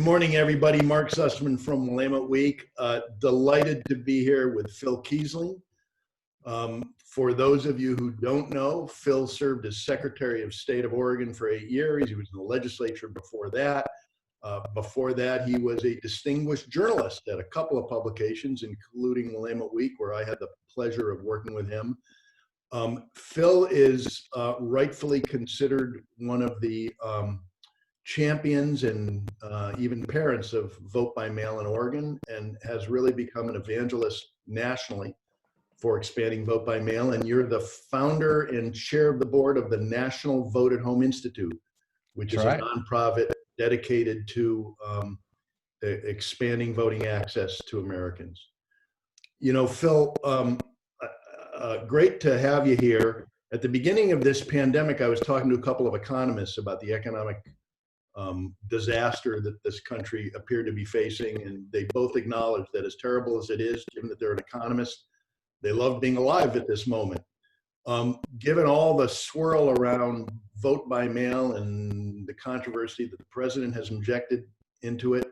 Good morning, everybody. Mark Sussman from Willamette Week. Delighted to be here with Phil Keisling. For those of you who don't know, Phil served as Secretary of State of Oregon for 8 years. He was in the legislature before that. Before that, he was a distinguished journalist at a couple of publications, including Willamette Week, where I had the pleasure of working with him. Phil is rightfully considered one of the champions and even parents of vote by mail in Oregon, and has really become an evangelist nationally for expanding vote by mail. And you're the founder and chair of the board of the National Vote at Home Institute, which is a nonprofit dedicated to expanding voting access to Americans. You know, Phil, great to have you here. At the beginning of this pandemic, I was talking to a couple of economists about the economic disaster that this country appeared to be facing, and they both acknowledged that as terrible as it is, given that they're an economist, they love being alive at this moment. Given all the swirl around vote by mail and the controversy that the president has injected into it,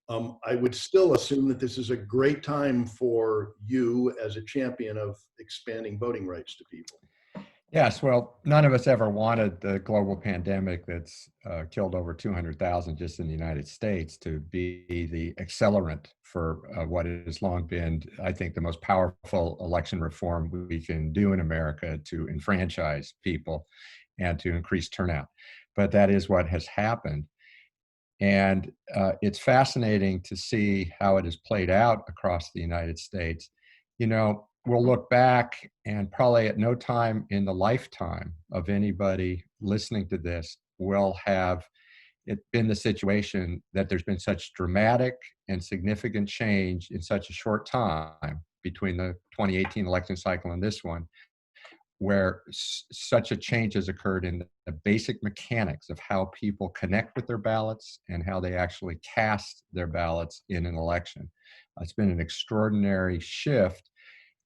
I would still assume that this is a great time for you as a champion of expanding voting rights to people. Yes, well, none of us ever wanted the global pandemic that's killed over 200,000 just in the United States to be the accelerant for what has long been, I think, the most powerful election reform we can do in America to enfranchise people and to increase turnout. But that is what has happened. And it's fascinating to see how it has played out across the United States. You know, we'll look back and probably at no time in the lifetime of anybody listening to this will have it been the situation that there's been such dramatic and significant change in such a short time between the 2018 election cycle and this one, where such a change has occurred in the basic mechanics of how people connect with their ballots and how they actually cast their ballots in an election. It's been an extraordinary shift.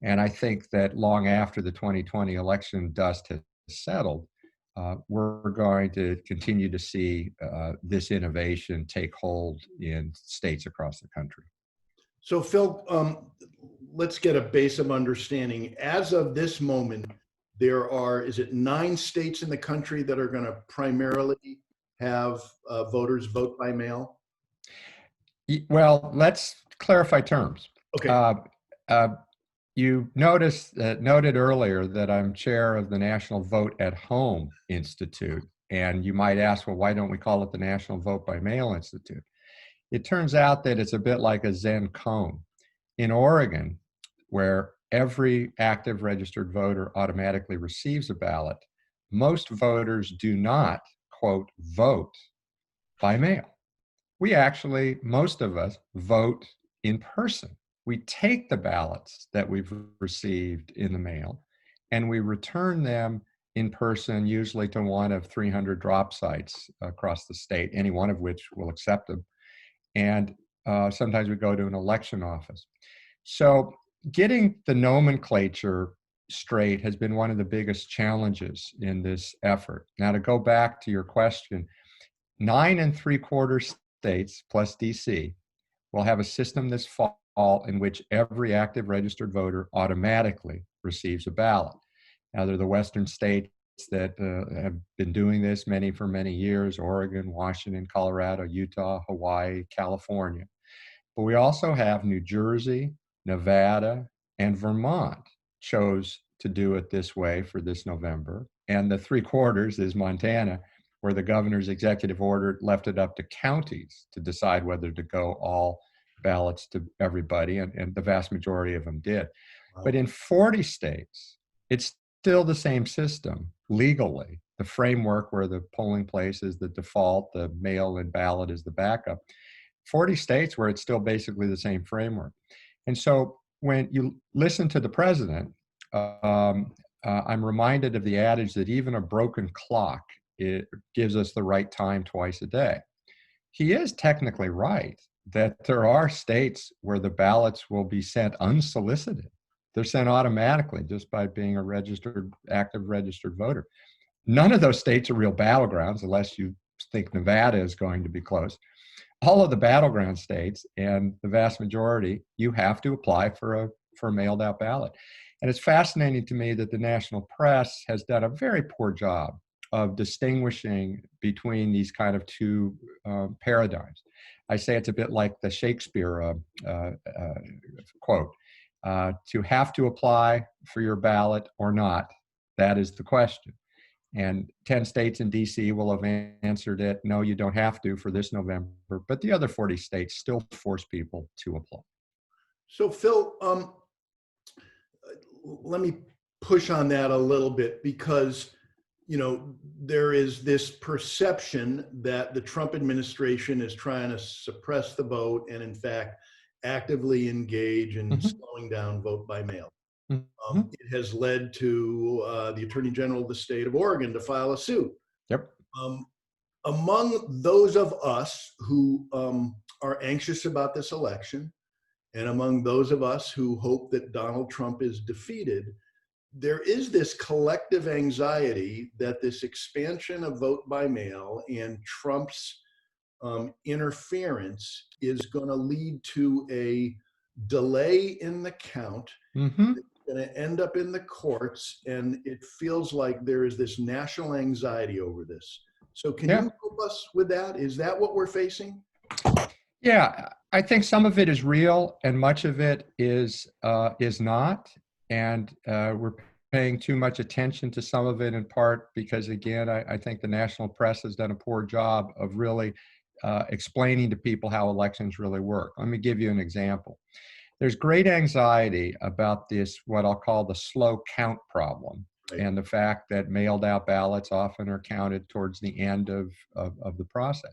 And I think that long after the 2020 election dust has settled, we're going to continue to see this innovation take hold in states across the country. So Phil, let's get a base of understanding. As of this moment, there are, is it 9 states in the country that are going to primarily have voters vote by mail? Well, let's clarify terms. Okay. You noted earlier that I'm chair of the National Vote at Home Institute. And you might ask, well, why don't we call it the National Vote by Mail Institute? It turns out that it's a bit like a Zen koan. In Oregon, where every active registered voter automatically receives a ballot, most voters do not, quote, vote by mail. We actually, most of us, vote in person. We take the ballots that we've received in the mail and we return them in person, usually to one of 300 drop sites across the state, any one of which will accept them. And sometimes we go to an election office. So getting the nomenclature straight has been one of the biggest challenges in this effort. Now, to go back to your question, 9 3/4 states plus DC will have a system this fall in which every active registered voter automatically receives a ballot. Now, they're the Western states that have been doing this for many years: Oregon, Washington, Colorado, Utah, Hawaii, California. But we also have New Jersey, Nevada, and Vermont chose to do it this way for this November. And the 3/4 is Montana, where the governor's executive order left it up to counties to decide whether to go all ballots to everybody, and the vast majority of them did. Wow. But in 40 states, it's still the same system legally. The framework where the polling place is the default, the mail-in ballot is the backup. 40 states where it's still basically the same framework. And so when you listen to the president, I'm reminded of the adage that even a broken clock, it gives us the right time twice a day. He is technically right that there are states where the ballots will be sent unsolicited. They're sent automatically just by being a active registered voter. None of those states are real battlegrounds, unless you think Nevada is going to be close. all of the battleground states and the vast majority, you have to apply for a mailed out ballot. And it's fascinating to me that the national press has done a very poor job of distinguishing between these kind of two paradigms. I say it's a bit like the Shakespeare quote, to have to apply for your ballot or not, that is the question. And 10 states and DC will have answered it, no, you don't have to for this November, but the other 40 states still force people to apply. So Phil, let me push on that a little bit, because there is this perception that the Trump administration is trying to suppress the vote and in fact actively engage in slowing down vote by mail. It has led to the Attorney General of the state of Oregon to file a suit. Yep. Among those of us who are anxious about this election, and among those of us who hope that Donald Trump is defeated, there is this collective anxiety that this expansion of vote by mail and Trump's interference is going to lead to a delay in the count. It's going to end up in the courts, and it feels like there is this national anxiety over this. So can you help us with that? Is that what we're facing? Yeah, I think some of it is real and much of it is not. And we're paying too much attention to some of it, in part because, again, I think the national press has done a poor job of really explaining to people how elections really work. Let me give you an example. There's great anxiety about this, what I'll call the slow count problem, right, and the fact that mailed out ballots often are counted towards the end of the process.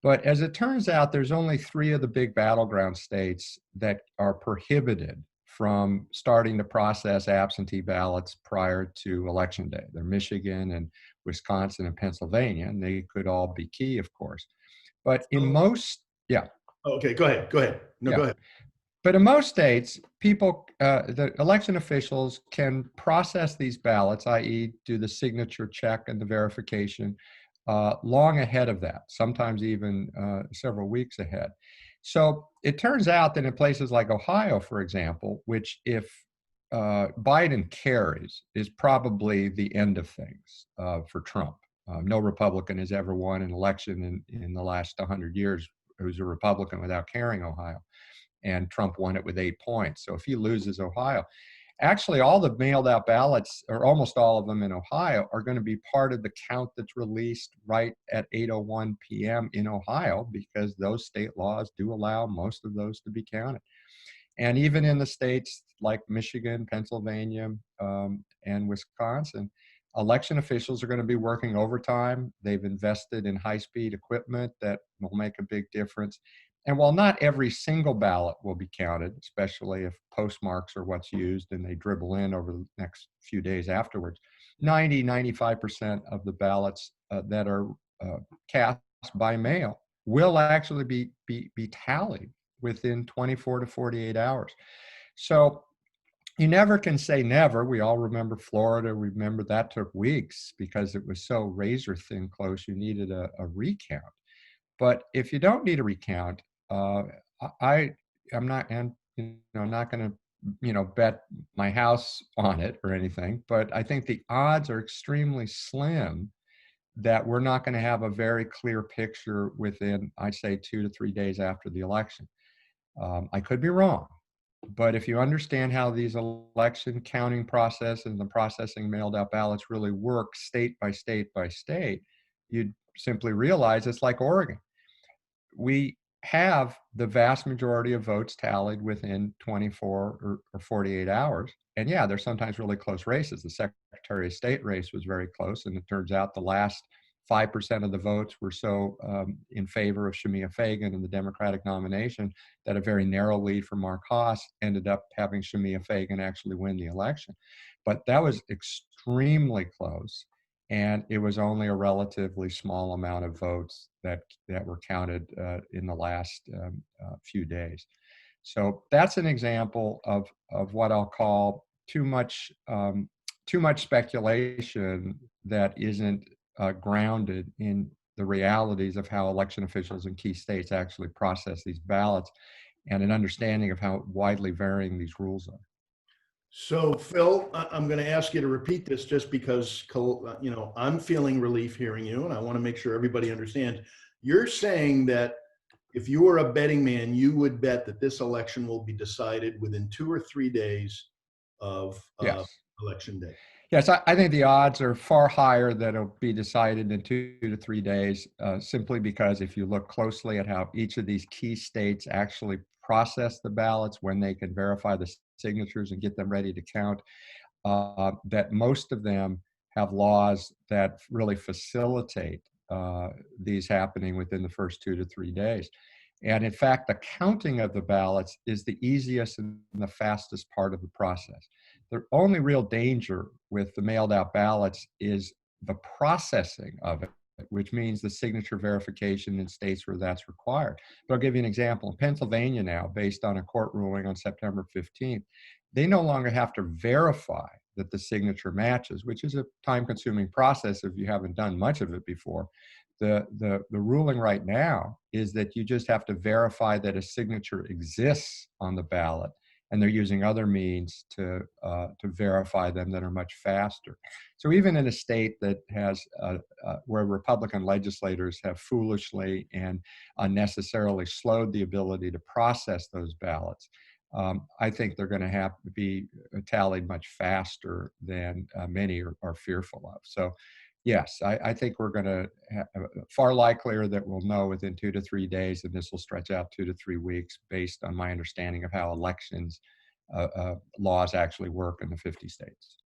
But as it turns out, there's only 3 of the big battleground states that are prohibited from starting to process absentee ballots prior to Election Day. They're Michigan and Wisconsin and Pennsylvania, and they could all be key, of course. But in most, Okay, go ahead. No, go ahead. But in most states, people, the election officials can process these ballots, i.e. do the signature check and the verification long ahead of that, sometimes even several weeks ahead. So it turns out that in places like Ohio, for example, which if Biden carries is probably the end of things for Trump. No Republican has ever won an election in the last 100 years who's a Republican without carrying Ohio. And Trump won it with 8 points. So if he loses Ohio, actually all the mailed out ballots, or almost all of them in Ohio, are going to be part of the count that's released right at 8:01 p.m. in Ohio, because those state laws do allow most of those to be counted. And even in the states like Michigan, Pennsylvania, and Wisconsin, election officials are going to be working overtime. They've invested in high-speed equipment that will make a big difference. And while not every single ballot will be counted, especially if postmarks are what's used and they dribble in over the next few days afterwards, 95% of the ballots that are cast by mail will actually be tallied within 24 to 48 hours. So you never can say never. We all remember Florida. Remember that took weeks because it was so razor thin close. You needed a recount. But if you don't need a recount, I'm not, and not going to bet my house on it or anything. But I think the odds are extremely slim that we're not going to have a very clear picture within, I'd say, 2 to 3 days after the election. I could be wrong, but if you understand how these election counting process and the processing mailed out ballots really work state by state by state, you'd simply realize it's like Oregon. We have the vast majority of votes tallied within 24 or 48 hours. And yeah, there's sometimes really close races. The Secretary of State race was very close, and it turns out the last 5% of the votes were so in favor of Shemia Fagan and the Democratic nomination that a very narrow lead for Mark Haas ended up having Shemia Fagan actually win the election. But that was extremely close. And it was only a relatively small amount of votes that were counted in the last few days. So that's an example of what I'll call too much speculation that isn't grounded in the realities of how election officials in key states actually process these ballots and an understanding of how widely varying these rules are. So, Phil, I'm going to ask you to repeat this just because, I'm feeling relief hearing you, and I want to make sure everybody understands. You're saying that if you were a betting man, you would bet that this election will be decided within 2 or 3 days of Yes. election day. Yes, I think the odds are far higher that it'll be decided in 2 to 3 days, simply because if you look closely at how each of these key states actually process the ballots, when they can verify the signatures and get them ready to count, that most of them have laws that really facilitate these happening within the first 2 to 3 days. And in fact, the counting of the ballots is the easiest and the fastest part of the process. The only real danger with the mailed out ballots is the processing of it, which means the signature verification in states where that's required. But I'll give you an example. In Pennsylvania now, based on a court ruling on September 15th, they no longer have to verify that the signature matches, which is a time-consuming process if you haven't done much of it before. The ruling right now is that you just have to verify that a signature exists on the ballot, and they're using other means to verify them that are much faster. So even in a state that has where Republican legislators have foolishly and unnecessarily slowed the ability to process those ballots, I think they're going to have to be tallied much faster than many are fearful of. So, yes, I think we're going to far likelier that we'll know within 2 to 3 days, and this will stretch out 2 to 3 weeks based on my understanding of how elections laws actually work in the 50 states.